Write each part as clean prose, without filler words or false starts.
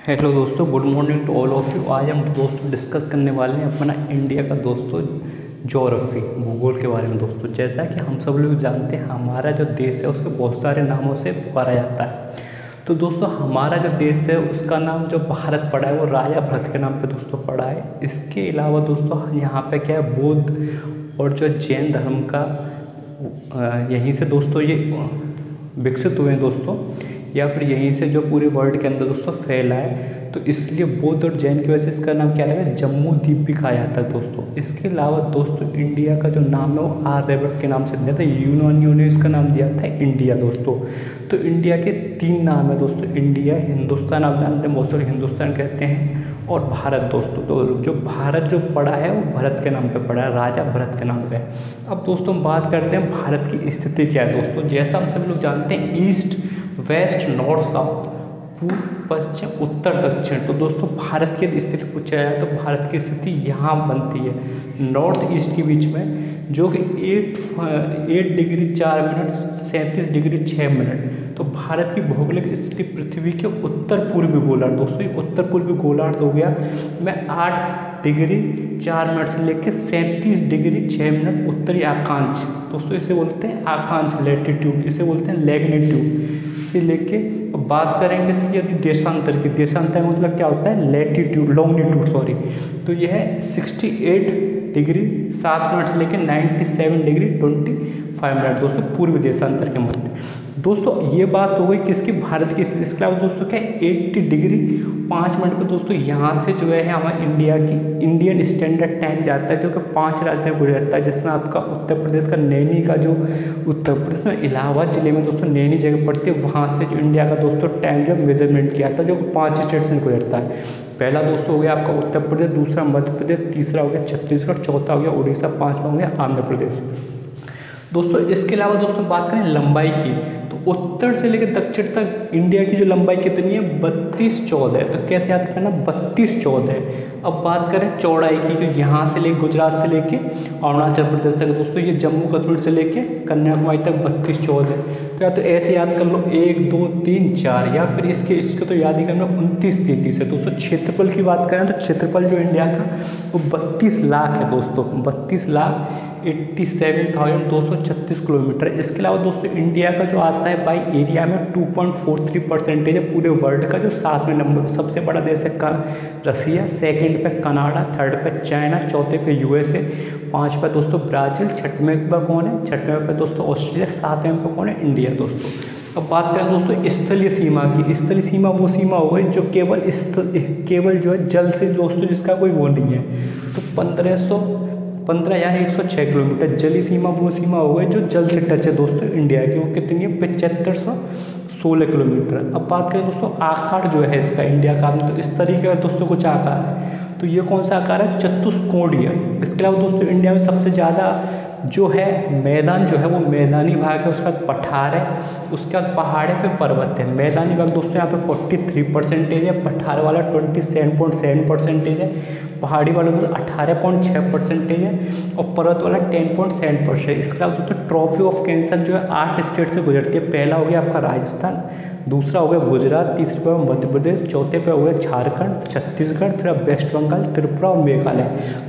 Hello दोस्तों, good morning to all of you. आज हम दोस्तों डिस्कस करने वाले हैं अपना इंडिया का दोस्तों ज्योग्राफी भूगोल के बारे में। दोस्तों जैसा कि हम सब लोग जानते हैं, हमारा जो देश है उसको बहुत सारे नामों से पुकारा जाता है। तो दोस्तों हमारा जो देश है उसका नाम जो भारत पड़ा है वो राजा भरत के नाम पे दोस्तों पड़ा है। इसके अलावा दोस्तों यहाँ पे क्या है, बौद्ध और जो जैन धर्म का यहीं से दोस्तों ये विकसित हुए हैं दोस्तों, या फिर यहीं से जो पूरे वर्ल्ड के अंदर दोस्तों फैला है। तो इसलिए बौद्ध और जैन की वजह से इसका नाम क्या लगा, जम्मू द्वीप भी कहा जाता है दोस्तों। इसके अलावा दोस्तों इंडिया का जो नाम है वो आर्यभट्ट के नाम से दिया था। यूनानियों ने इसका नाम दिया था इंडिया दोस्तों। तो इंडिया के 3 नाम है दोस्तों, इंडिया, हिंदुस्तान, आप जानते हैं बहुत सारे हिंदुस्तान कहते हैं, और भारत दोस्तों। तो जो भारत जो पड़ा है वो भरत के नाम पे पड़ा है, राजा भरत के नाम पे। अब दोस्तों हम बात करते हैं भारत की स्थिति क्या है दोस्तों। जैसा हम सभी लोग जानते हैं, ईस्ट वेस्ट नॉर्थ साउथ, पूर्व पश्चिम उत्तर दक्षिण। तो दोस्तों भारत की स्थिति पूछा जाए तो भारत की स्थिति यहाँ बनती है नॉर्थ ईस्ट के बीच में, जो कि 8 डिग्री 4 मिनट 37 डिग्री 6 मिनट। तो भारत की भौगोलिक स्थिति पृथ्वी के उत्तर पूर्वी गोलार्ध दोस्तों, उत्तर पूर्वी गोलार्ध हो गया मैं 8 डिग्री 4 मिनट से लेकर 37 डिग्री 6 मिनट उत्तरी आकांक्ष दोस्तों, इसे बोलते हैं आकांक्ष लैटिट्यूड, इसे बोलते हैं लैग्नीट्यूड से लेके। अब बात करेंगे इसकी यदि देशांतर की, देशांतर मतलब क्या होता है, लैटिट्यूड लॉन्गिट्यूड सॉरी। तो यह है 68 डिग्री 7 मिनट से लेकर 97 डिग्री 25 मिनट दोस्तों, पूर्वी देशांतर के मध्य। दोस्तों ये बात हो गई किसकी, भारत की। इसके अलावा दोस्तों क्या 80 डिग्री 5 मिनट पर दोस्तों यहाँ से जो है हमारे इंडिया की इंडियन स्टैंडर्ड टाइम जाता है, जो कि 5 राज्य से गुजरता है, जिसमें आपका उत्तर प्रदेश का नैनी का जो उत्तर प्रदेश में इलाहाबाद जिले में दोस्तों नैनी जगह पड़ती है, वहाँ से जो इंडिया का दोस्तों टाइम जो मेजरमेंट किया था, जो 5 स्टेट से गुजरता है। पहला दोस्तों हो गया आपका उत्तर प्रदेश, दूसरा मध्य प्रदेश, तीसरा हो गया छत्तीसगढ़, चौथा हो गया उड़ीसा, 5वां हो गया आंध्र प्रदेश दोस्तों। इसके अलावा दोस्तों बात करें लंबाई की, तो उत्तर से लेकर दक्षिण तक इंडिया की जो लंबाई कितनी है, 32-14 है। तो कैसे याद करना, 32-14 है। अब बात करें चौड़ाई की, तो यहाँ से लेकर गुजरात से लेके अरुणाचल प्रदेश तक दोस्तों, ये जम्मू कश्मीर से लेके कन्याकुमारी तक 32-14 है। तो या तो ऐसे याद कर लो 1 2 3 4, या फिर इसके तो याद ही करना 29-33 है दोस्तों। क्षेत्रफल की बात करें तो क्षेत्रफल जो इंडिया का वो 32 लाख है दोस्तों, 32,87,236 किलोमीटर। इसके अलावा दोस्तों इंडिया का जो आता है बाई एरिया में 2.43% है पूरे वर्ल्ड का। जो 7वें नंबर सबसे बड़ा देश है रसिया, सेकंड पे कनाडा, थर्ड पे चाइना, चौथे पे यूएसए, 5 पे दोस्तों ब्राज़ील, 6वें पे कौन है, 6वें पे दोस्तों ऑस्ट्रेलिया, 7वें पे कौन है, इंडिया दोस्तों। अब बात करें दोस्तों स्थलीय सीमा की, स्थलीय सीमा वो सीमा हो गई जो केवल जो है जल से दोस्तों जिसका कोई वो नहीं है। तो 15,106 किलोमीटर जलीय सीमा वो सीमा हो गई जो जल से टच है दोस्तों इंडिया की, वो कितनी है 7516 किलोमीटर। अब बात करें दोस्तों आकार जो है इसका इंडिया का, तो इस तरीके का दोस्तों कुछ आकार है। तो ये कौन सा आकार है, चतुष्कोणीय। इसके अलावा दोस्तों इंडिया में सबसे ज़्यादा जो है मैदान जो है वो मैदानी भाग है, उसका पठार है, उसके बाद पहाड़ है, फिर पर्वत है। मैदानी भाग दोस्तों यहाँ पे 43% है, पठार वाला 27.7% है, पहाड़ी वाला दोस्तों 18.6% है, और पर्वत वाला 10.7%। इसके अलावा दोस्तों ट्रॉफी ऑफ कैंसर जो है 8 स्टेट से गुजरती है। पहला हो गया आपका राजस्थान, दूसरा हो गया गुजरात, तीसरे पे मध्य प्रदेश, चौथे पे हो गया झारखंड, छत्तीसगढ़, फिर अब वेस्ट बंगाल, त्रिपुरा और मेघालय।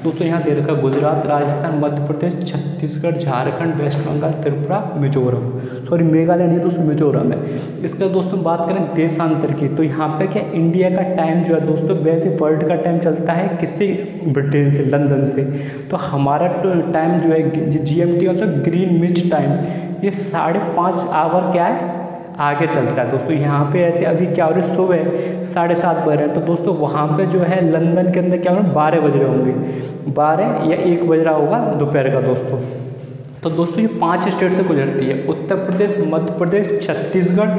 दोस्तों यहाँ दे रखा गुजरात, राजस्थान, मध्य प्रदेश, छत्तीसगढ़, झारखंड, वेस्ट बंगाल, त्रिपुरा, मिजोरम, सॉरी मेघालय नहीं दोस्तों मिजोरम है। इसका दोस्तों बात करें देशांतर की, तो यहाँ पे क्या इंडिया का टाइम जो है दोस्तों वैसे वर्ल्ड का टाइम चलता है किससे, ब्रिटेन से, लंदन से। तो हमारा टाइम जो है GMT मतलब ग्रीनविच टाइम, ये 5.5 आवर क्या है आगे चलता है दोस्तों। यहाँ पे ऐसे अभी क्या हो रहा है, सुबह 7:30 बज रहे हैं, तो दोस्तों वहाँ पे जो है लंदन के अंदर क्या हो रहा है 12 बज रहे होंगे, 12 या 1 बज रहा होगा दोपहर का दोस्तों। तो दोस्तों ये 5 स्टेट से गुजरती है, उत्तर प्रदेश, मध्य प्रदेश, छत्तीसगढ़,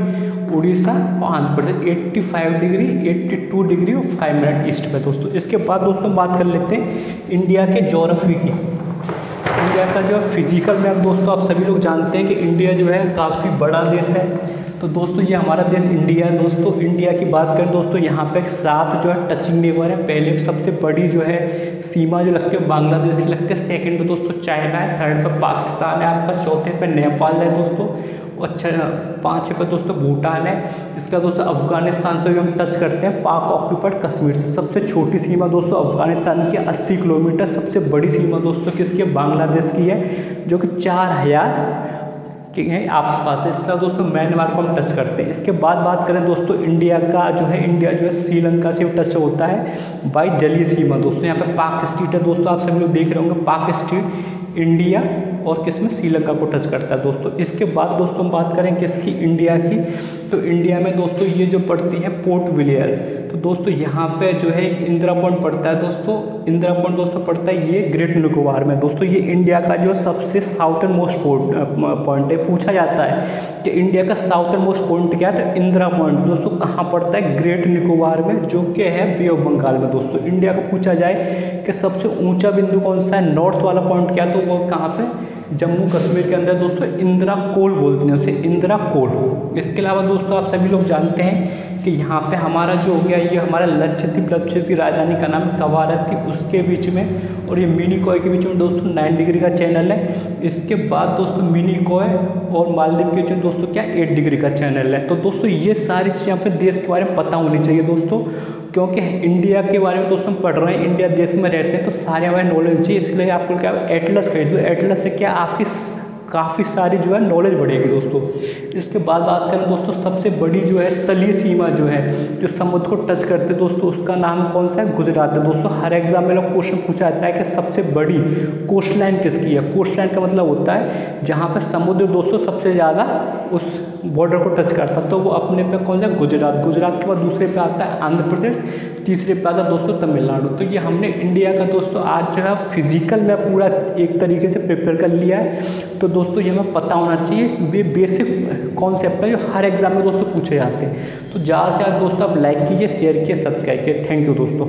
उड़ीसा और आंध्र प्रदेश। 85 डिग्री 82 डिग्री और 5 मिनट ईस्ट पे दोस्तों। इसके बाद दोस्तों बात कर लेते हैं इंडिया के ज्योग्राफी की। इंडिया का जो फिजिकल मैप दोस्तों आप सभी लोग जानते हैं कि इंडिया जो है काफ़ी बड़ा देश है। तो दोस्तों ये हमारा देश इंडिया है दोस्तों। इंडिया की बात करें दोस्तों, यहाँ पे 7 जो है टचिंग नेबर है। पहले सबसे बड़ी जो है सीमा जो लगती है बांग्लादेश की लगती है, सेकंड पे दोस्तों चाइना है, थर्ड पे पाकिस्तान है आपका, चौथे पे नेपाल है दोस्तों, और 5 पे दोस्तों भूटान है। इसका दोस्तों अफगानिस्तान से भी हम टच करते हैं पाक ऑक्यूपाइड कश्मीर से। सबसे छोटी सीमा दोस्तों अफगानिस्तान की 80 किलोमीटर। सबसे बड़ी सीमा दोस्तों किसकी है? बांग्लादेश की है, जो कि 4000 के आसपास है। इसका दोस्तों म्यांमार को हम टच करते हैं। इसके बाद बात करें दोस्तों इंडिया का जो है, इंडिया जो है श्रीलंका से टच होता है बाई जलीय सीमा दोस्तों। यहाँ पे पाक स्टेट है दोस्तों, आप सभी लोग देख रहे होंगे पाक स्टेट इंडिया और किसमें श्रीलंका को टच करता है दोस्तों। इसके बाद दोस्तों हम बात करें किसकी? इंडिया की। तो इंडिया में दोस्तों ये जो पड़ती है पोर्ट ब्लेयर, तो दोस्तों यहाँ पे जो है इंदिरा पॉइंट पड़ता है दोस्तों। इंदिरा पॉइंट दोस्तों पड़ता है ये ग्रेट निकोबार में दोस्तों। ये इंडिया का जो सबसे साउथर्न मोस्ट पॉइंट है। पूछा जाता है कि इंडिया का साउथर्न मोस्ट पॉइंट क्या है, तो इंदिरा पॉइंट दोस्तों कहाँ पड़ता है? ग्रेट निकोबार में, जो कि है बे ऑफ बंगाल में दोस्तों। इंडिया को पूछा जाए कि सबसे ऊंचा बिंदु कौन सा है, नॉर्थ वाला पॉइंट क्या, तो वो कहाँ पे? जम्मू कश्मीर के अंदर दोस्तों इंदिरा कोल बोलते हैं उसे, इंदिरा कोल। इसके अलावा दोस्तों आप सभी लोग जानते हैं कि यहाँ पे हमारा जो हो गया, ये हमारा लक्षद्वीप की राजधानी का नाम कवारत्ती, उसके बीच में, और ये मिनिकॉय के बीच में दोस्तों 9 डिग्री का चैनल है। इसके बाद दोस्तों मिनिकॉय और मालदीव के बीच में दोस्तों क्या 8 डिग्री का चैनल है। तो दोस्तों ये सारी चीज़ें यहाँ पे देश के बारे में पता होनी चाहिए दोस्तों, क्योंकि इंडिया के बारे में दोस्तों हम पढ़ रहे हैं, इंडिया देश में रहते हैं, तो सारे हमारे नॉलेज चाहिए। इसलिए आपको क्या एटलस खरीद लो। एटलस से क्या आपकी काफ़ी सारी जो है नॉलेज बढ़ेगी दोस्तों। इसके बाद बात करें दोस्तों सबसे बड़ी जो है तलीय सीमा जो है, जो समुद्र को टच करते हैं दोस्तों, उसका नाम कौन सा है? गुजरात है दोस्तों। हर एग्जाम में लोग क्वेश्चन पूछा जाता है कि सबसे बड़ी कोस्ट लाइन किसकी है। कोस्ट लाइन का मतलब होता है जहाँ पर समुद्र दोस्तों सबसे ज़्यादा उस बॉर्डर को टच करता है, तो वो अपने पे कौन सा? गुजरात। गुजरात के बाद दूसरे पे आता है आंध्र प्रदेश, तीसरे पे आता है दोस्तों तमिलनाडु। तो ये हमने इंडिया का दोस्तों आज जो है फिजिकल में पूरा एक तरीके से प्रिपेयर कर लिया है। तो दोस्तों ये हमें पता होना चाहिए, ये बेसिक कॉन्सेप्ट है जो हर एग्जाम में दोस्तों पूछे जाते हैं। तो ज़्यादा से ज़्यादा दोस्तों आप लाइक कीजिए, शेयर कीजिए, सब्सक्राइब कीजिए। थैंक यू दोस्तों।